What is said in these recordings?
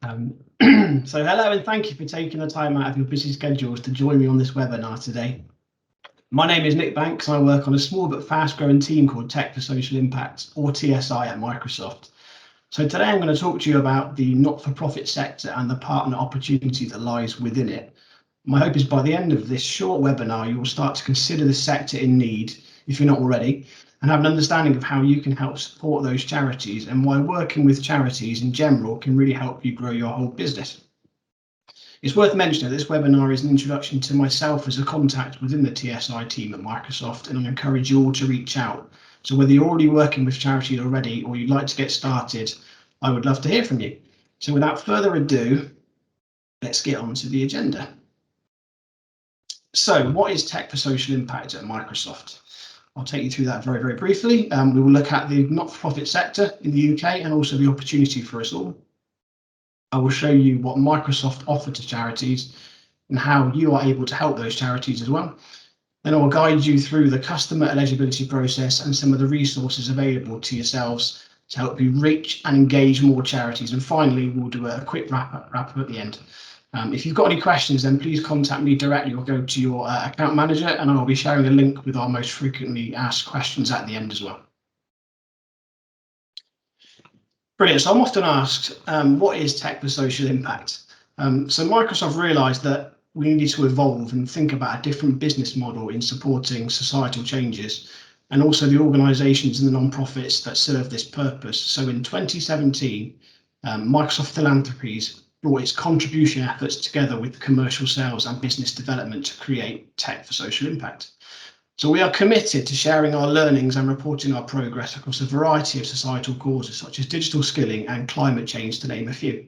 So hello and thank you for taking the time out of your busy schedules to join me on this webinar today. My name is Nick Banks. I work on a small but fast growing team called Tech for Social Impact, or TSI, at Microsoft. So today I'm going to talk to you about the not-for-profit sector and the partner opportunity that lies within it. My hope is by the end of this short webinar you will start to consider the sector in need, if you're not already, and have an understanding of how you can help support those charities and why working with charities in general can really help you grow your whole business. It's worth mentioning that this webinar is an introduction to myself as a contact within the TSI team at Microsoft, and I encourage you all to reach out. So whether you're already working with charities already or you'd like to get started, I would love to hear from you. So without further ado, let's get on to the agenda. So what is Tech for Social Impact at Microsoft? I'll take you through that very, very briefly. We will look at the not-for-profit sector in the UK and also the opportunity for us all. I will show you what Microsoft offer to charities and how you are able to help those charities as well. Then I will guide you through the customer eligibility process and some of the resources available to yourselves to help you reach and engage more charities. And finally, we'll do a quick wrap up at the end. If you've got any questions, then please contact me directly or go to your account manager, and I'll be sharing a link with our most frequently asked questions at the end as well. Brilliant. So I'm often asked, what is Tech for Social Impact? So Microsoft realised that we needed to evolve and think about a different business model in supporting societal changes, and also the organisations and the non-profits that serve this purpose. So in 2017, Microsoft Philanthropies brought its contribution efforts together with commercial sales and business development to create Tech for Social Impact. So we are committed to sharing our learnings and reporting our progress across a variety of societal causes such as digital skilling and climate change, to name a few.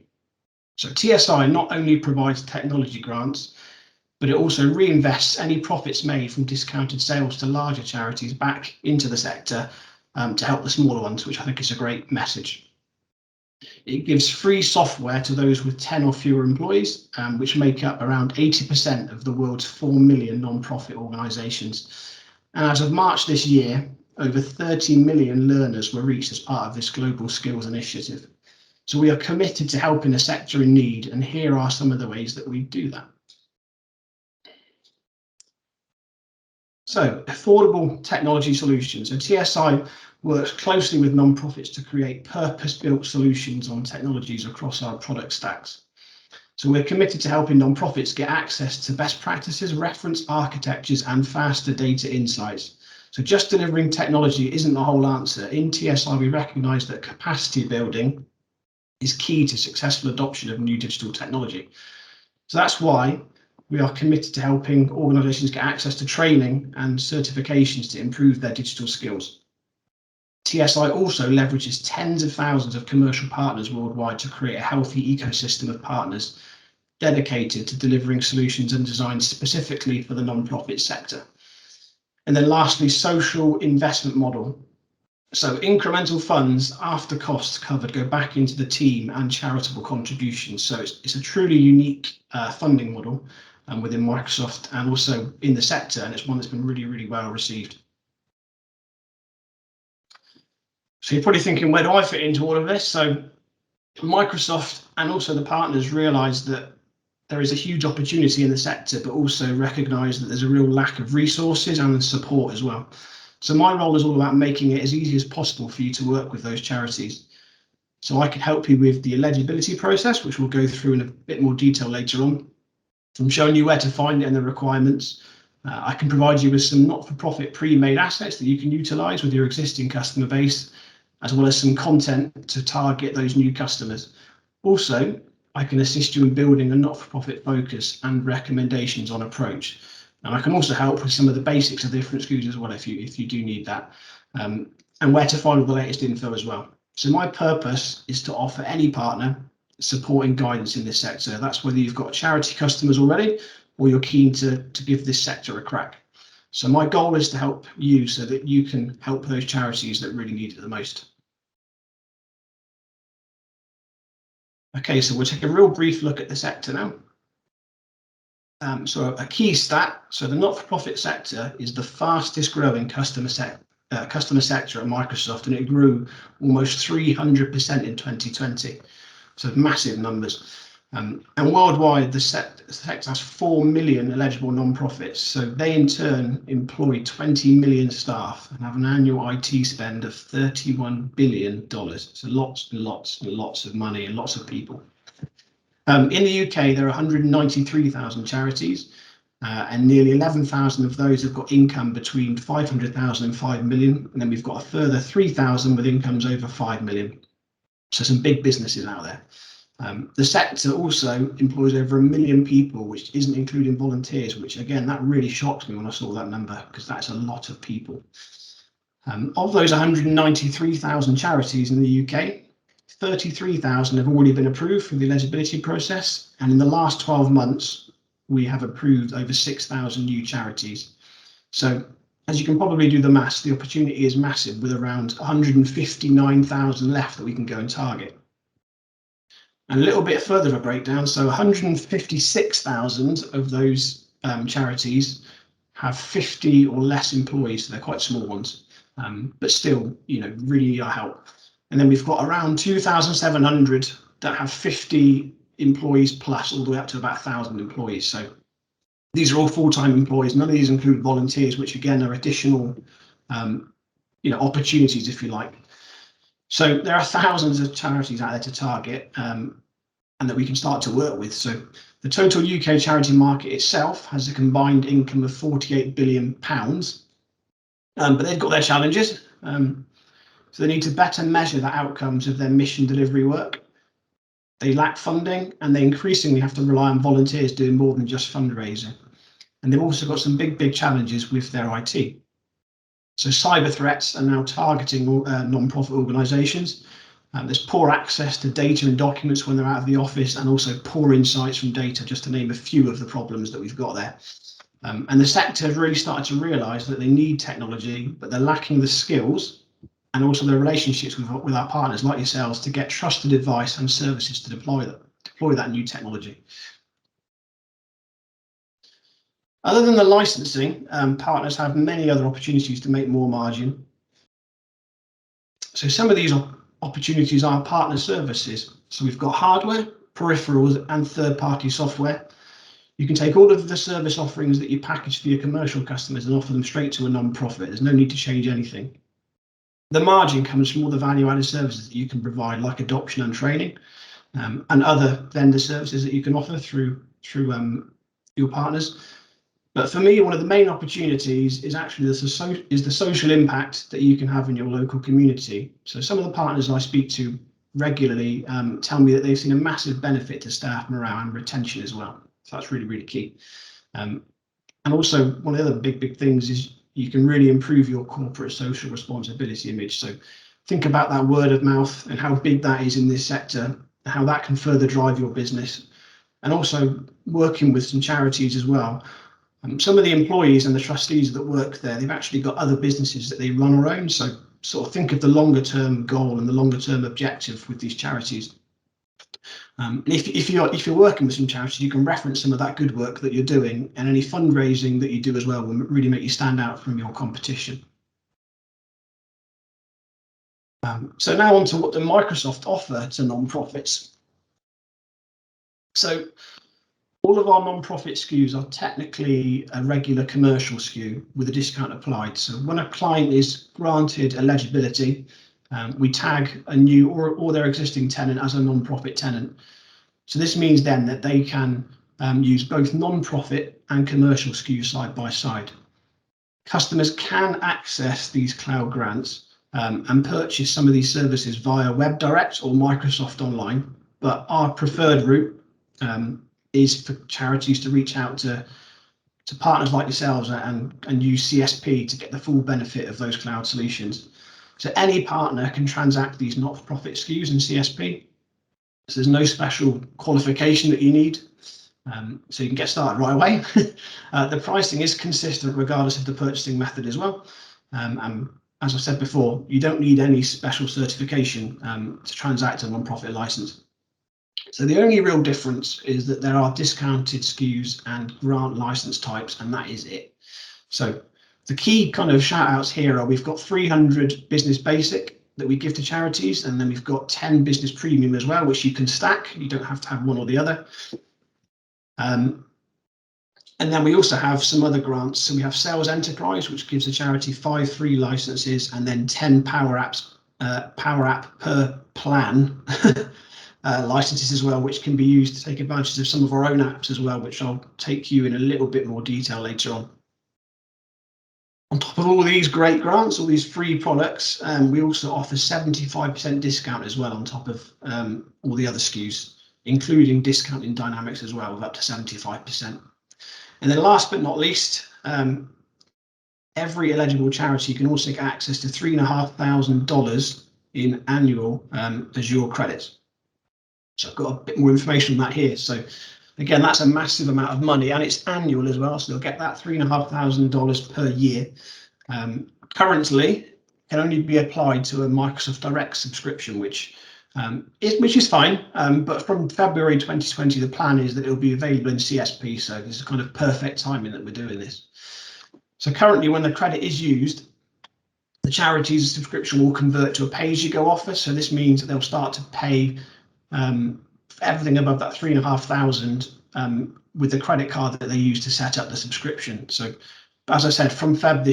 So TSI not only provides technology grants, but it also reinvests any profits made from discounted sales to larger charities back into the sector to help the smaller ones, which I think is a great message. It gives free software to those with 10 or fewer employees, which make up around 80% of the world's 4 million non-profit organisations. And as of March this year, over 30 million learners were reached as part of this global skills initiative. So we are committed to helping a sector in need, and here are some of the ways that we do that. So affordable technology solutions. So TSI works closely with non-profits to create purpose-built solutions on technologies across our product stacks. So we're committed to helping non-profits get access to best practices, reference architectures, and faster data insights. So just delivering technology isn't the whole answer. In TSI, we recognise that capacity building is key to successful adoption of new digital technology. So that's why we are committed to helping organisations get access to training and certifications to improve their digital skills. TSI also leverages tens of thousands of commercial partners worldwide to create a healthy ecosystem of partners dedicated to delivering solutions and designed specifically for the non-profit sector. And then lastly, social investment model. So incremental funds after costs covered go back into the team and charitable contributions. So it's a truly unique funding model within Microsoft and also in the sector, and it's one that's been really, really well received. So you're probably thinking, where do I fit into all of this? So Microsoft and also the partners realise that there is a huge opportunity in the sector, but also recognise that there's a real lack of resources and support as well. So my role is all about making it as easy as possible for you to work with those charities. So I can help you with the eligibility process, which we'll go through in a bit more detail later on, from showing you where to find it and the requirements. I can provide you with some not-for-profit pre-made assets that you can utilise with your existing customer base, as well as some content to target those new customers. Also, I can assist you in building a not-for-profit focus and recommendations on approach. And I can also help with some of the basics of different SKUs as well if you do need that, and where to find all the latest info as well. So my purpose is to offer any partner support and guidance in this sector. That's whether you've got charity customers already or you're keen to give this sector a crack. So my goal is to help you so that you can help those charities that really need it the most. Okay, so we'll take a real brief look at the sector now. So a key stat, so the not-for-profit sector is the fastest growing customer sector at Microsoft, and it grew almost 300% in 2020. So massive numbers. And worldwide, the sector has 4 million eligible non-profits. So they in turn employ 20 million staff and have an annual IT spend of $31 billion. So lots and lots and lots of money and lots of people. In the UK, there are 193,000 charities, and nearly 11,000 of those have got income between 500,000 and 5 million. And then we've got a further 3,000 with incomes over 5 million. So some big businesses out there. The sector also employs over 1 million people, which isn't including volunteers, which again, that really shocked me when I saw that number, because that's a lot of people. Of those 193,000 charities in the UK, 33,000 have already been approved through the eligibility process. And in the last 12 months, we have approved over 6,000 new charities. So as you can probably do the maths, the opportunity is massive, with around 159,000 left that we can go and target. And a little bit further of a breakdown, so 156,000 of those charities have 50 or less employees, so they're quite small ones, but still, really need our help. And then we've got around 2,700 that have 50 employees plus, all the way up to about 1,000 employees. So these are all full-time employees. None of these include volunteers, which again are additional, opportunities, if you like. So there are thousands of charities out there to target, and that we can start to work with. So the total UK charity market itself has a combined income of £48 billion, but they've got their challenges. So they need to better measure the outcomes of their mission delivery work. They lack funding, and they increasingly have to rely on volunteers doing more than just fundraising. And they've also got some big challenges with their IT. So cyber threats are now targeting non-profit organisations. There's poor access to data and documents when they're out of the office, and also poor insights from data, just to name a few of the problems that we've got there. And the sector has really started to realise that they need technology, but they're lacking the skills and also the relationships with our partners like yourselves to get trusted advice and services to deploy that new technology. Other than the licensing, partners have many other opportunities to make more margin. So some of these opportunities are partner services. So we've got hardware, peripherals, and third-party software. You can take all of the service offerings that you package for your commercial customers and offer them straight to a non-profit. There's no need to change anything. The margin comes from all the value-added services that you can provide, like adoption and training, and other vendor services that you can offer through your partners. But for me, one of the main opportunities is actually the social impact that you can have in your local community. So some of the partners I speak to regularly tell me that they've seen a massive benefit to staff morale and retention as well. So that's really key. And also, one of the other big things is you can really improve your corporate social responsibility image. So think about that word of mouth and how big that is in this sector, and how that can further drive your business. And also working with some charities as well. Some of the employees and the trustees that work there, they've actually got other businesses that they run or own. So sort of think of the longer term goal and the longer term objective with these charities. And if you're working with some charities, you can reference some of that good work that you're doing, and any fundraising that you do as well will really make you stand out from your competition. So now on to what the Microsoft offer to non-profits. So all of our non-profit SKUs are technically a regular commercial SKU with a discount applied. So when a client is granted eligibility, we tag a new or their existing tenant as a non-profit tenant. So this means then that they can use both non-profit and commercial SKUs side by side. Customers can access these cloud grants and purchase some of these services via Web Direct or Microsoft Online, but our preferred route is for charities to reach out to partners like yourselves and use CSP to get the full benefit of those cloud solutions. So any partner can transact these not-for-profit SKUs in CSP. So there's no special qualification that you need. So you can get started right away. The pricing is consistent regardless of the purchasing method as well. And as I said before, you don't need any special certification to transact a non-profit license. So the only real difference is that there are discounted SKUs and grant license types, and that is it. So the key kind of shout outs here are we've got 300 Business Basic, that we give to charities, and then we've got 10 business premium as well, which you can stack. You don't have to have one or the other. And then we also have some other grants. So we have Sales Enterprise, which gives a charity 5 free licenses and then 10 Power App per plan licenses as well, which can be used to take advantage of some of our own apps as well, which I'll take you in a little bit more detail later on. On top of all these great grants, all these free products, we also offer 75% discount as well on top of all the other SKUs, including discounting dynamics as well, of up to 75%. And then last but not least, every eligible charity can also get access to $3,500 in annual Azure credits. So I've got a bit more information on that here. So again, that's a massive amount of money, and it's annual as well. So they'll get that $3,500 per year. Currently, can only be applied to a Microsoft Direct subscription, which is fine. But from February 2020, the plan is that it will be available in CSP. So this is kind of perfect timing that we're doing this. So currently, when the credit is used, the charity's subscription will convert to a pay-as-you-go offer. So this means that they'll start to pay everything above that $3,500 with the credit card that they use to set up the subscription. So as I said, from Feb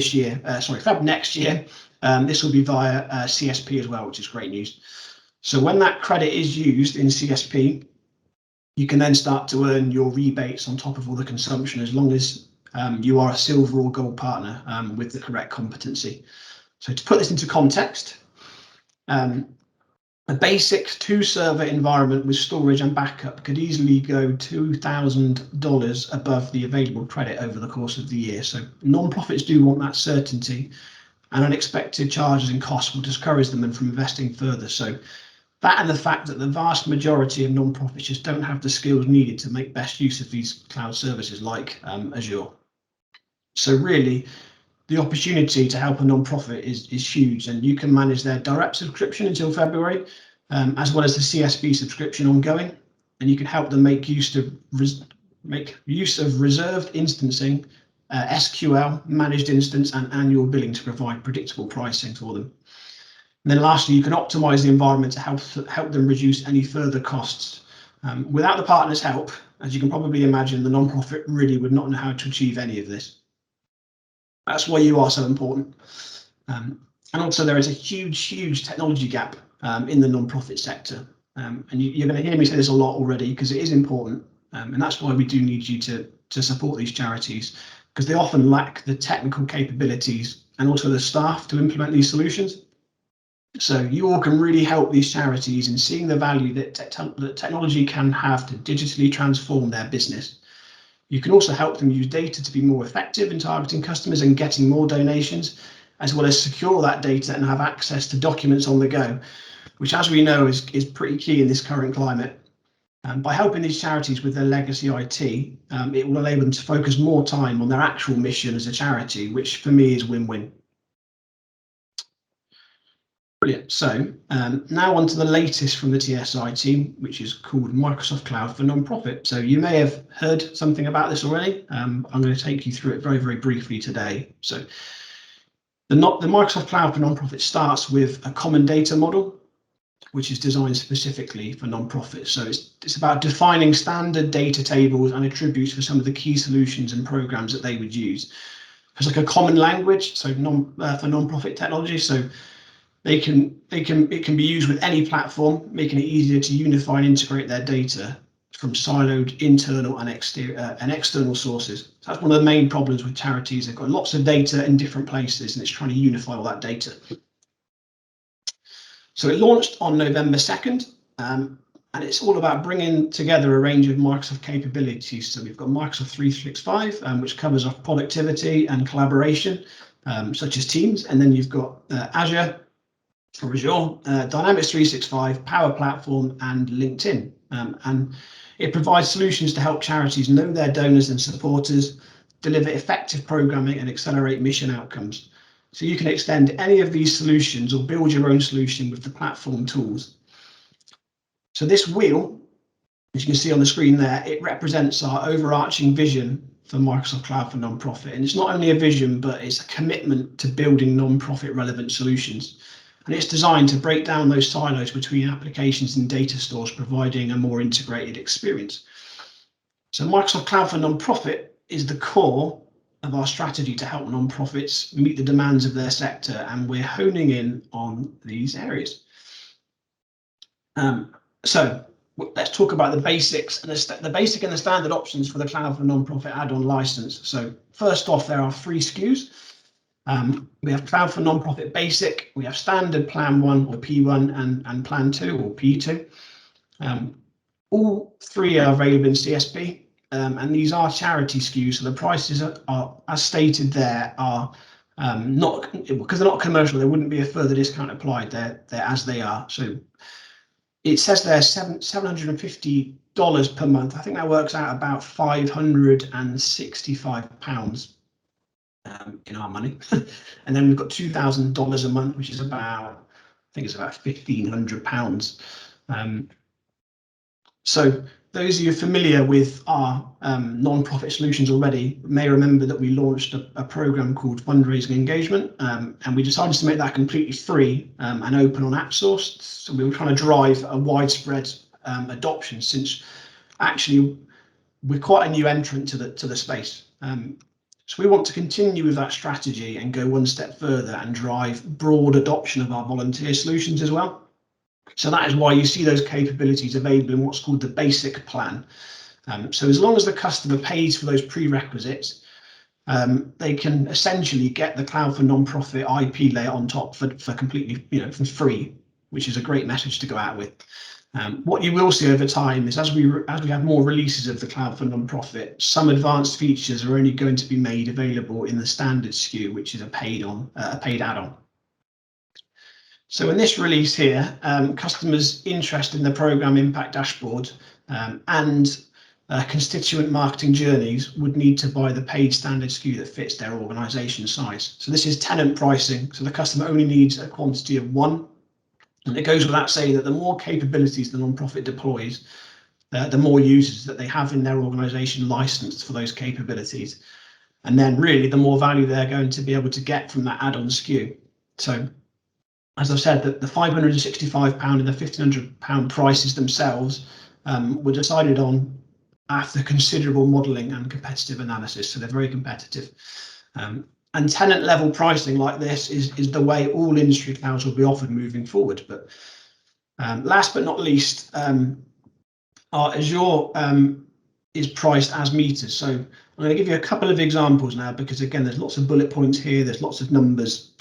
next year, this will be via CSP as well, which is great news. So when that credit is used in CSP, you can then start to earn your rebates on top of all the consumption, as long as you are a silver or gold partner with the correct competency. So to put this into context, a basic 2-server environment with storage and backup could easily go $2,000 above the available credit over the course of the year. So non-profits do want that certainty, and unexpected charges and costs will discourage them from investing further. So that, and the fact that the vast majority of non-profits just don't have the skills needed to make best use of these cloud services like Azure. So really, the opportunity to help a non-profit is huge, and you can manage their direct subscription until February, as well as the CSP subscription ongoing, and you can help them make use of reserved instancing, SQL, managed instance, and annual billing to provide predictable pricing for them. And then lastly, you can optimize the environment to help them reduce any further costs. Without the partner's help, as you can probably imagine, the non-profit really would not know how to achieve any of this. That's why you are so important. And also there is a huge technology gap in the non-profit sector. And you're going to hear me say this a lot already, because it is important. And that's why we do need you to support these charities, because they often lack the technical capabilities and also the staff to implement these solutions. So you all can really help these charities in seeing the value that technology can have to digitally transform their business. You can also help them use data to be more effective in targeting customers and getting more donations, as well as secure that data and have access to documents on the go, which, as we know, is pretty key in this current climate. By helping these charities with their legacy IT, it will enable them to focus more time on their actual mission as a charity, which for me is win-win. Brilliant. So now on to the latest from the TSI team, which is called Microsoft Cloud for Nonprofit. So you may have heard something about this already. I'm going to take you through it very briefly today. So the Microsoft Cloud for Nonprofit starts with a common data model, which is designed specifically for nonprofits. So it's about defining standard data tables and attributes for some of the key solutions and programs that they would use. It's like a common language, so for nonprofit technology. So it can be used with any platform, making it easier to unify and integrate their data from siloed internal and external sources. So that's one of the main problems with charities. They've got lots of data in different places, and it's trying to unify all that data. So it launched on November 2nd, and it's all about bringing together a range of Microsoft capabilities. So we've got Microsoft 365, which covers off productivity and collaboration, such as Teams, and then you've got Azure, or Azure, Dynamics 365, Power Platform, and LinkedIn. And it provides solutions to help charities know their donors and supporters, deliver effective programming, and accelerate mission outcomes. So you can extend any of these solutions or build your own solution with the platform tools. So this wheel, as you can see on the screen there, it represents our overarching vision for Microsoft Cloud for Nonprofit. And it's not only a vision, but it's a commitment to building nonprofit relevant solutions. And it's designed to break down those silos between applications and data stores, providing a more integrated experience. So Microsoft Cloud for Non-Profit is the core of our strategy to help non-profits meet the demands of their sector, and we're honing in on these areas. So let's talk about the basics and the basic and the standard options for the Cloud for Non-Profit add-on license. So first off, there are 3 SKUs. We have Cloud for Non-Profit Basic, we have Standard Plan 1 or P1 and Plan 2 or P2. All 3 are available in CSP, and these are charity SKUs, so the prices are as stated there, are not, because they're not commercial, there wouldn't be a further discount applied. They're as they are. So it says there $750 per month. I think that works out about £565 in our money. And then we've got $2,000 a month, which is about, I think it's about £1,500. So those of you familiar with our non-profit solutions already may remember that we launched a program called Fundraising Engagement, and we decided to make that completely free and open on AppSource. So we were trying to drive a widespread adoption, since actually we're quite a new entrant to the space. So we want to continue with that strategy and go one step further and drive broad adoption of our volunteer solutions as well. So that is why you see those capabilities available in what's called the basic plan. So as long as the customer pays for those prerequisites, they can essentially get the Cloud for Non-Profit IP layer on top for completely, for free, which is a great message to go out with. What you will see over time is as we have more releases of the Cloud for Non-Profit, some advanced features are only going to be made available in the standard SKU, which is a paid add-on. So in this release here, customers interested in the program impact dashboard and constituent marketing journeys would need to buy the paid standard SKU that fits their organization size. So this is tenant pricing. So the customer only needs a quantity of 1. And it goes without saying that the more capabilities the nonprofit deploys, the more users that they have in their organization licensed for those capabilities. And then really the more value they're going to be able to get from that add-on SKU. So as I've said, that the £565 and the £1,500 prices themselves were decided on after considerable modelling and competitive analysis. So they're very competitive. And tenant level pricing like this is the way all industry clouds will be offered moving forward. But last but not least, our Azure is priced as meters. So I'm going to give you a couple of examples now, because again, there's lots of bullet points here, there's lots of numbers.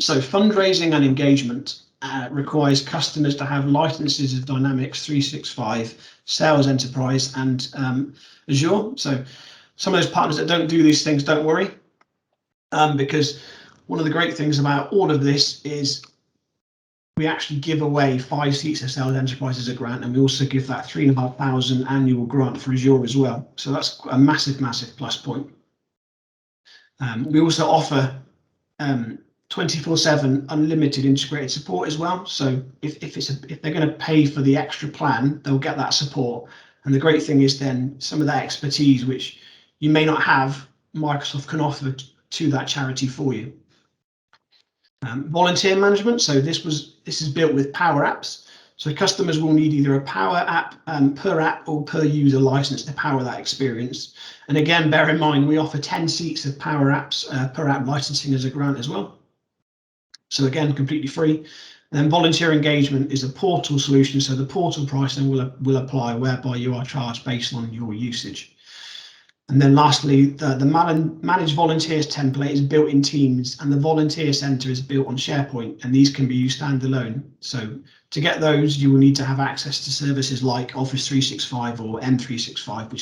So fundraising and engagement requires customers to have licenses of Dynamics 365, Sales Enterprise, and Azure. So some of those partners that don't do these things, don't worry, because one of the great things about all of this is we actually give away 5 seats of Sales Enterprise as a grant, and we also give that £3,500 annual grant for Azure as well. So that's a massive, massive plus point. We also offer 24/7 unlimited integrated support as well. So if they're going to pay for the extra plan, they'll get that support. And the great thing is then some of that expertise, which you may not have, Microsoft can offer to that charity for you. Volunteer management. So this is built with Power Apps. So customers will need either a Power App per app or per user license to power that experience. And again, bear in mind, we offer 10 seats of Power Apps per app licensing as a grant as well. So again, completely free. And then volunteer engagement is a portal solution. So the portal pricing will apply, whereby you are charged based on your usage. And then lastly, the Manage Volunteers template is built in Teams, and the Volunteer Center is built on SharePoint, and these can be used standalone. So to get those, you will need to have access to services like Office 365 or M365,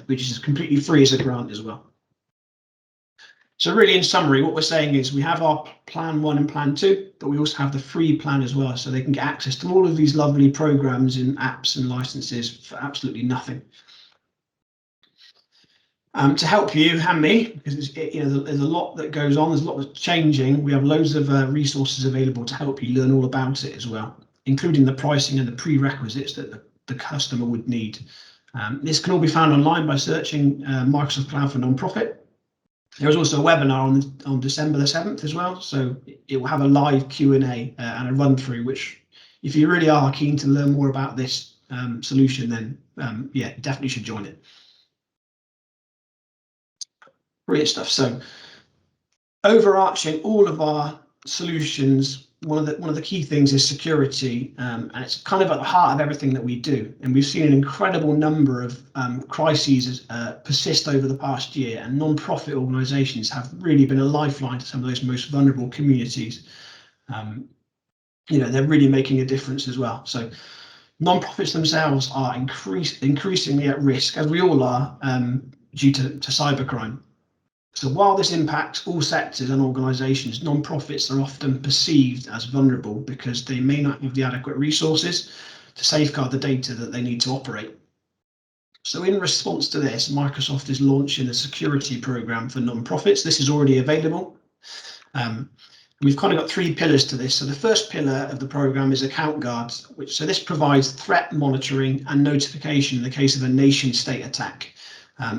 which is completely free as a grant as well. So really, in summary, what we're saying is we have our Plan 1 and Plan 2, but we also have the free plan as well, so they can get access to all of these lovely programs and apps and licenses for absolutely nothing. To help you and me, because there's a lot that goes on, there's a lot that's changing. We have loads of resources available to help you learn all about it as well, including the pricing and the prerequisites that the customer would need. This can all be found online by searching Microsoft Cloud for Nonprofit. There is also a webinar on December the 7th as well, so it will have a live Q&A and a run through, which if you really are keen to learn more about this solution, then yeah, definitely should join it. Brilliant stuff. So overarching all of our solutions, one of the key things is security, and it's kind of at the heart of everything that we do. And we've seen an incredible number of crises persist over the past year, and non-profit organisations have really been a lifeline to some of those most vulnerable communities. You know, they're really making a difference as well. So non-profits themselves are increasingly at risk, as we all are, due to cybercrime. So while this impacts all sectors and organisations, non-profits are often perceived as vulnerable because they may not have the adequate resources to safeguard the data that they need to operate. So in response to this, Microsoft is launching a security program for non-profits. This is already available. We've kind of got three pillars to this. So the first pillar of the program is account guards, so this provides threat monitoring and notification in the case of a nation state attack.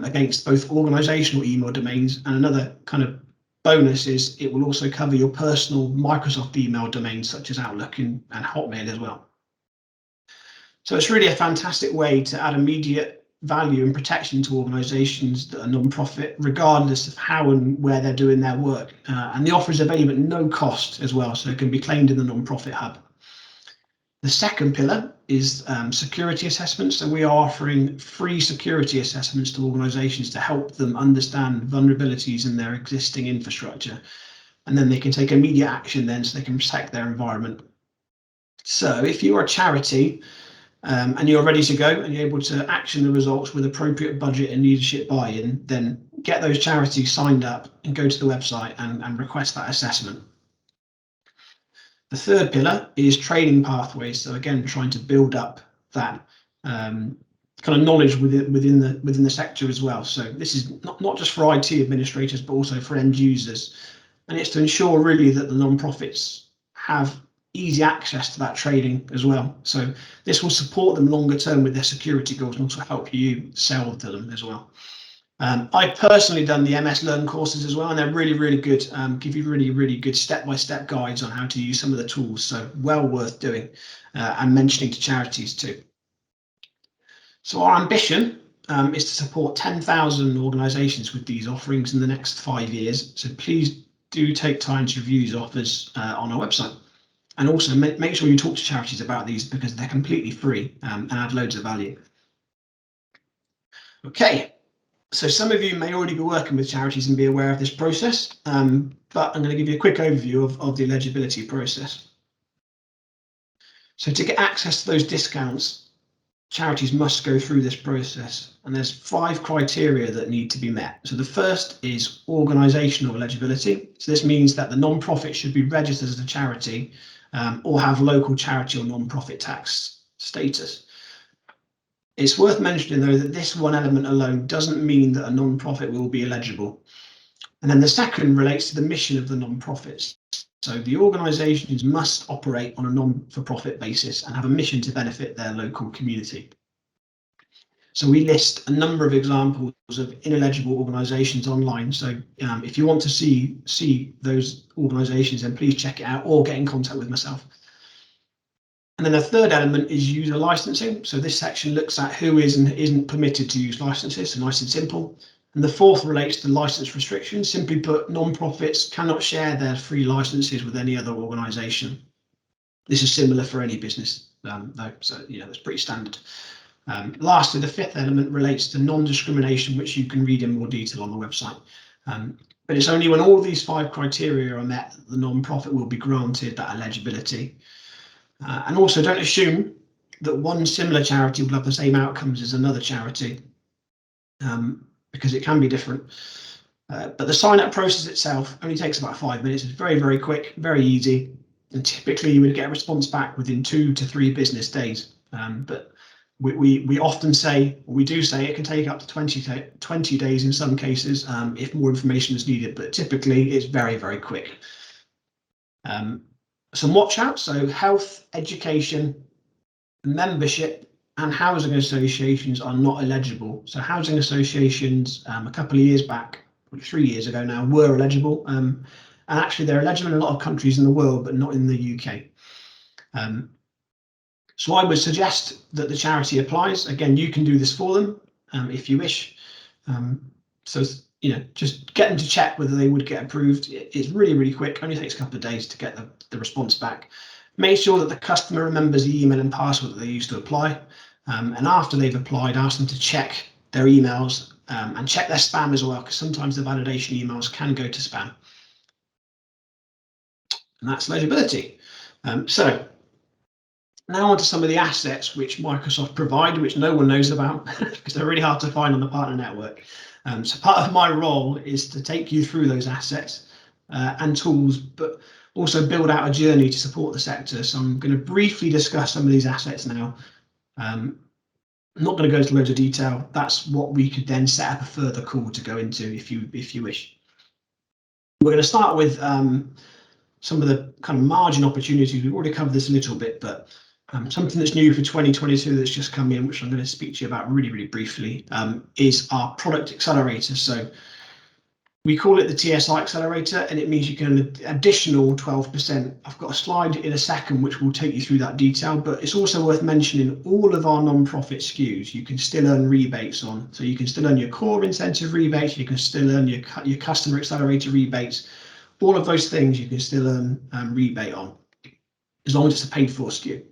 Against both organizational email domains, and another kind of bonus is it will also cover your personal Microsoft email domains such as Outlook and Hotmail as well. So it's really a fantastic way to add immediate value and protection to organizations that are non-profit, regardless of how and where they're doing their work. And the offer is available at no cost as well, so it can be claimed in the non-profit hub. The second pillar is security assessments. So we are offering free security assessments to organizations to help them understand vulnerabilities in their existing infrastructure. And then they can take immediate action then so they can protect their environment. So if you are a charity and you're ready to go and you're able to action the results with appropriate budget and leadership buy-in, then get those charities signed up and go to the website and request that assessment. The third pillar is training pathways. So again, trying to build up that kind of knowledge within the sector as well. So this is not just for IT administrators, but also for end users. And it's to ensure really that the non-profits have easy access to that training as well. So this will support them longer term with their security goals and also help you sell to them as well. I've personally done the MS Learn courses as well, and they're really good. Give you really good step-by-step guides on how to use some of the tools, so well worth doing and mentioning to charities too. So our ambition is to support 10,000 organisations with these offerings in the next 5 years. So please do take time to review these offers on our website, and also make sure you talk to charities about these because they're completely free and add loads of value. Okay. So some of you may already be working with charities and be aware of this process, but I'm going to give you a quick overview of the eligibility process. So to get access to those discounts, charities must go through this process, and there's 5 criteria that need to be met. So the first is organisational eligibility. So this means that the non-profit should be registered as a charity or have local charity or non-profit tax status. It's worth mentioning, though, that this one element alone doesn't mean that a non-profit will be eligible. And then the second relates to the mission of the non-profits. So the organisations must operate on a non-for-profit basis and have a mission to benefit their local community. So we list a number of examples of ineligible organisations online. So if you want to see those organisations, then please check it out or get in contact with myself. And then the third element is user licensing. So this section looks at who is and isn't permitted to use licenses, so nice and simple. And the fourth relates to license restrictions. Simply put, non-profits cannot share their free licenses with any other organisation. This is similar for any business, though, so that's pretty standard. Lastly, the fifth element relates to non-discrimination, which you can read in more detail on the website. But it's only when all these 5 criteria are met that the non-profit will be granted that eligibility. And also don't assume that one similar charity will have the same outcomes as another charity, because it can be different. But the sign-up process itself only takes about 5 minutes. It's very quick, very easy, and typically you would get a response back within 2 to 3 business days. But we often say, or we do say, it can take up to 20 days in some cases if more information is needed, but typically it's very quick. Some watch out, so health, education, membership and housing associations are not eligible. So housing associations a couple of years back 3 years ago now, were eligible. And actually, they're eligible in a lot of countries in the world, but not in the UK. So I would suggest that the charity applies. Again, you can do this for them if you wish. So just get them to check whether they would get approved. It's really, really quick. Only takes a couple of days to get the response back. Make sure that the customer remembers the email and password that they used to apply. And after they've applied, ask them to check their emails and check their spam as well, because sometimes the validation emails can go to spam. And that's eligibility. So now on to some of the assets which Microsoft provide, which no one knows about because they're really hard to find on the partner network. So part of my role is to take you through those assets and tools, but also build out a journey to support the sector. So I'm going to briefly discuss some of these assets now. I'm not going to go into loads of detail. That's what we could then set up a further call to go into if you wish. We're going to start with some of the kind of margin opportunities. We've already covered this a little bit, but something that's new for 2022 that's just come in, which I'm going to speak to you about really, really briefly, is our product accelerator. So we call it the TSI accelerator, and it means you can additional 12%. I've got a slide in a second which will take you through that detail, but it's also worth mentioning all of our non-profit SKUs you can still earn rebates on. So you can still earn your core incentive rebates, you can still earn your customer accelerator rebates. All of those things you can still earn rebate on, as long as it's a paid for SKU.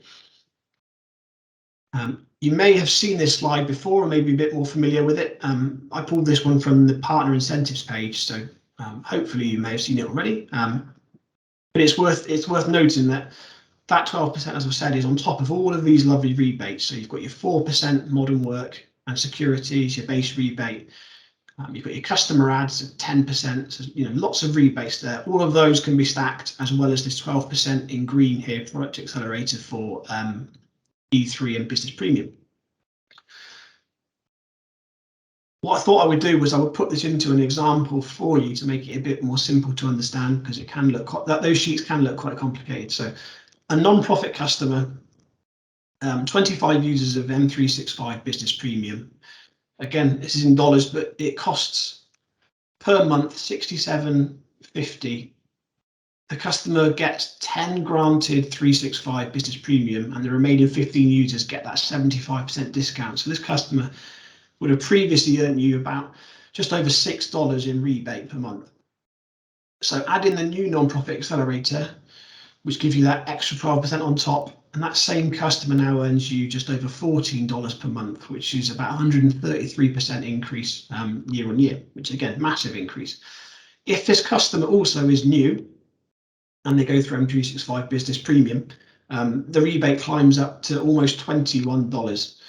You may have seen this slide before, or maybe a bit more familiar with it. I pulled this one from the partner incentives page, so hopefully you may have seen it already. But it's worth noting that 12%, as I've said, is on top of all of these lovely rebates. So you've got your 4% modern work and securities, your base rebate. You've got your customer ads at 10%, so lots of rebates there. All of those can be stacked, as well as this 12% in green here, product accelerator for E3 and business premium. What I thought I would do was I would put this into an example for you to make it a bit more simple to understand, because it can look those sheets can look quite complicated. So a non-profit customer, 25 users of M365 business premium. Again, this is in dollars, but it costs per month $67.50. The customer gets 10 granted 365 business premium, and the remaining 15 users get that 75% discount. So this customer would have previously earned you about just over $6 in rebate per month. So add in the new non-profit accelerator, which gives you that extra 12% on top, and that same customer now earns you just over $14 per month, which is about 133% increase year on year, which again, massive increase. If this customer also is new and they go through M365 business premium, the rebate climbs up to almost $21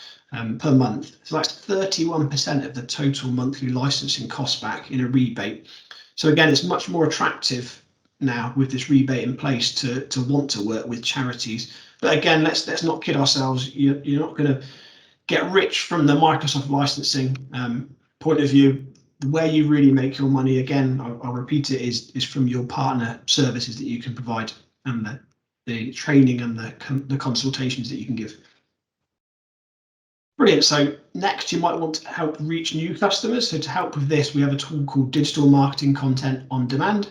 per month. So that's 31% of the total monthly licensing cost back in a rebate. So again, it's much more attractive now with this rebate in place to want to work with charities. But again, let's not kid ourselves. You're not going to get rich from the Microsoft licensing point of view. Where you really make your money, again, I'll repeat it, is from your partner services that you can provide, and the training and the consultations that you can give. Brilliant. So next, you might want to help reach new customers. So to help with this, we have a tool called Digital Marketing Content on Demand,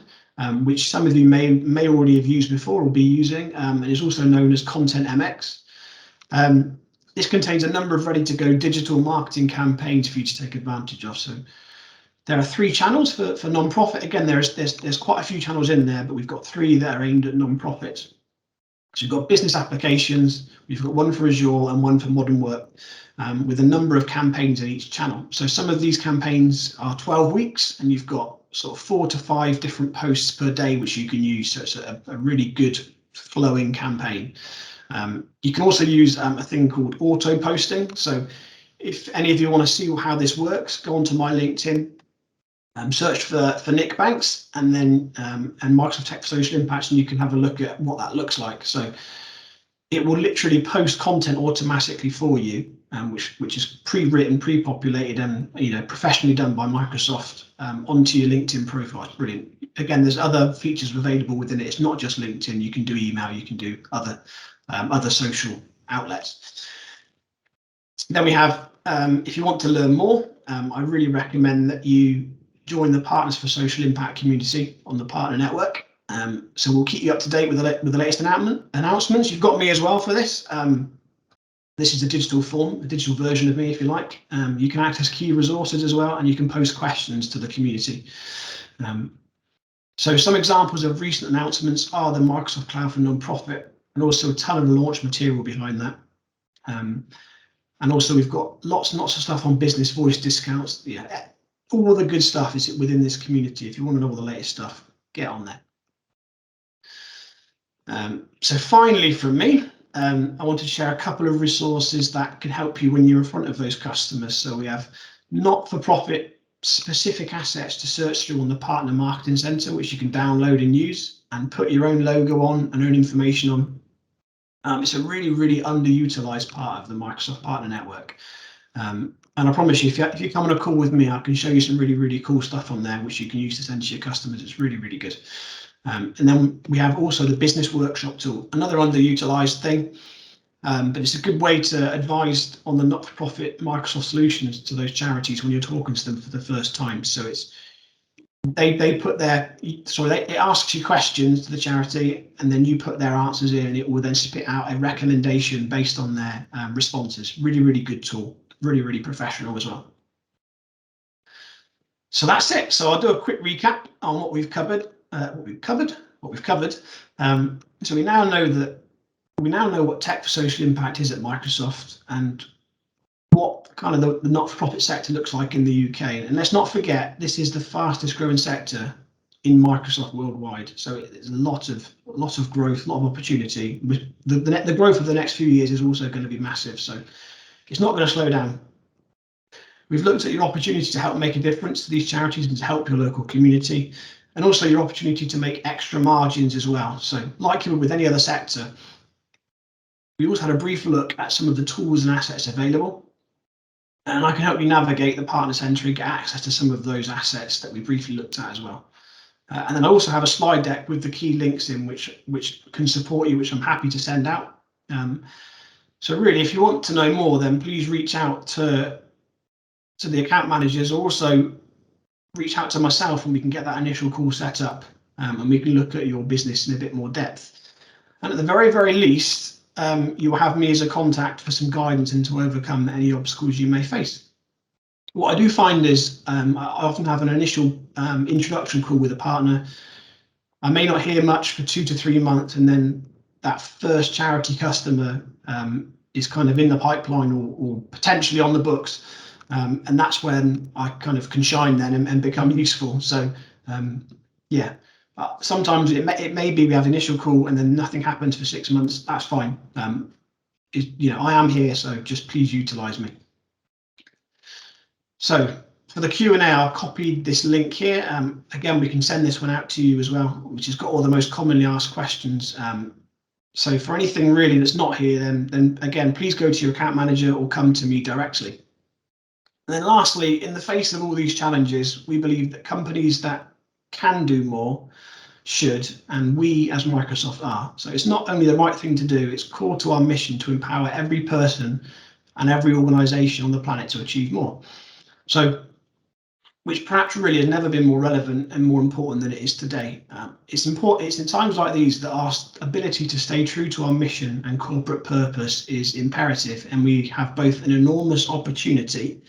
which some of you may already have used before or be using, and is also known as Content MX. This contains a number of ready-to-go digital marketing campaigns for you to take advantage of. So there are 3 channels for non-profit. Again, there's quite a few channels in there, but we've got 3 that are aimed at non-profits. So we've got business applications, we've got one for Azure and one for modern work, with a number of campaigns in each channel. So some of these campaigns are 12 weeks, and you've got sort of 4 to 5 different posts per day which you can use. So it's a really good flowing campaign. You can also use a thing called auto posting. So if any of you want to see how this works, go onto my LinkedIn, search for Nick Banks, and then and Microsoft Tech for Social Impacts, and you can have a look at what that looks like. So it will literally post content automatically for you, which is pre-written, pre-populated, and professionally done by Microsoft onto your LinkedIn profile. It's brilliant. Again, there's other features available within it. It's not just LinkedIn. You can do email, you can do other social outlets. Then we have, if you want to learn more, I really recommend that you join the Partners for Social Impact community on the partner network. So we'll keep you up to date with the latest announcements. You've got me as well for this. This is a digital form, a digital version of me, if you like. You can access key resources as well, and you can post questions to the community. So some examples of recent announcements are the Microsoft Cloud for Nonprofit, and also a ton of launch material behind that. And also we've got lots and lots of stuff on business voice discounts. Yeah, all the good stuff is within this community. If you want to know all the latest stuff, get on there. So finally from me, I want to share a couple of resources that can help you when you're in front of those customers. So we have not-for-profit specific assets to search through on the Partner Marketing Center, which you can download and use and put your own logo on and own information on. It's a really, really underutilized part of the Microsoft Partner Network. And I promise you, if you come on a call with me, I can show you some really, really cool stuff on there, which you can use to send to your customers. It's really, really good. And then we have also the business workshop tool, another underutilized thing, but it's a good way to advise on the not-for-profit Microsoft solutions to those charities when you're talking to them for the first time. So it's it asks you questions to the charity, and then you put their answers in, and it will then spit out a recommendation based on their responses. Really, really good tool, really, really professional as well. So that's it. So I'll do a quick recap on what we've covered. So we now know what Tech for Social Impact is at Microsoft and what kind of the not-for-profit sector looks like in the UK. And let's not forget, this is the fastest growing sector in Microsoft worldwide. So there's a lot of growth, a lot of opportunity. The growth of the next few years is also going to be massive. So it's not going to slow down. We've looked at your opportunity to help make a difference to these charities and to help your local community, and also your opportunity to make extra margins as well. So like you would with any other sector, we also had a brief look at some of the tools and assets available, and I can help you navigate the Partner Centre and get access to some of those assets that we briefly looked at as well. And then I also have a slide deck with the key links in which can support you, which I'm happy to send out. So really, if you want to know more, then please reach out to the account managers, or also reach out to myself, and we can get that initial call set up, and we can look at your business in a bit more depth. And at the very, very least, you will have me as a contact for some guidance and to overcome any obstacles you may face. What I do find is I often have an initial introduction call with a partner. I may not hear much for 2 to 3 months, and then that first charity customer is kind of in the pipeline or potentially on the books. And that's when I kind of can shine then and become useful. So yeah, sometimes it may be we have an initial call and then nothing happens for 6 months. That's fine. I am here, so just please utilize me. So for the Q&A, I've copied this link here. Again, we can send this one out to you as well, which has got all the most commonly asked questions. So for anything really that's not here, then again, please go to your account manager or come to me directly. And then lastly, in the face of all these challenges, we believe that companies that can do more should, and we as Microsoft are. So it's not only the right thing to do, it's core to our mission to empower every person and every organisation on the planet to achieve more. So, which perhaps really has never been more relevant and more important than it is today. It's in times like these that our ability to stay true to our mission and corporate purpose is imperative, and we have both an enormous opportunity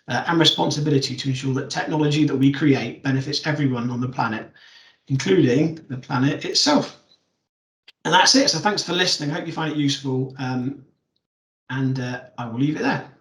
and responsibility to ensure that technology that we create benefits everyone on the planet, including the planet itself. And that's it. So thanks for listening. I hope you find it useful, and I will leave it there.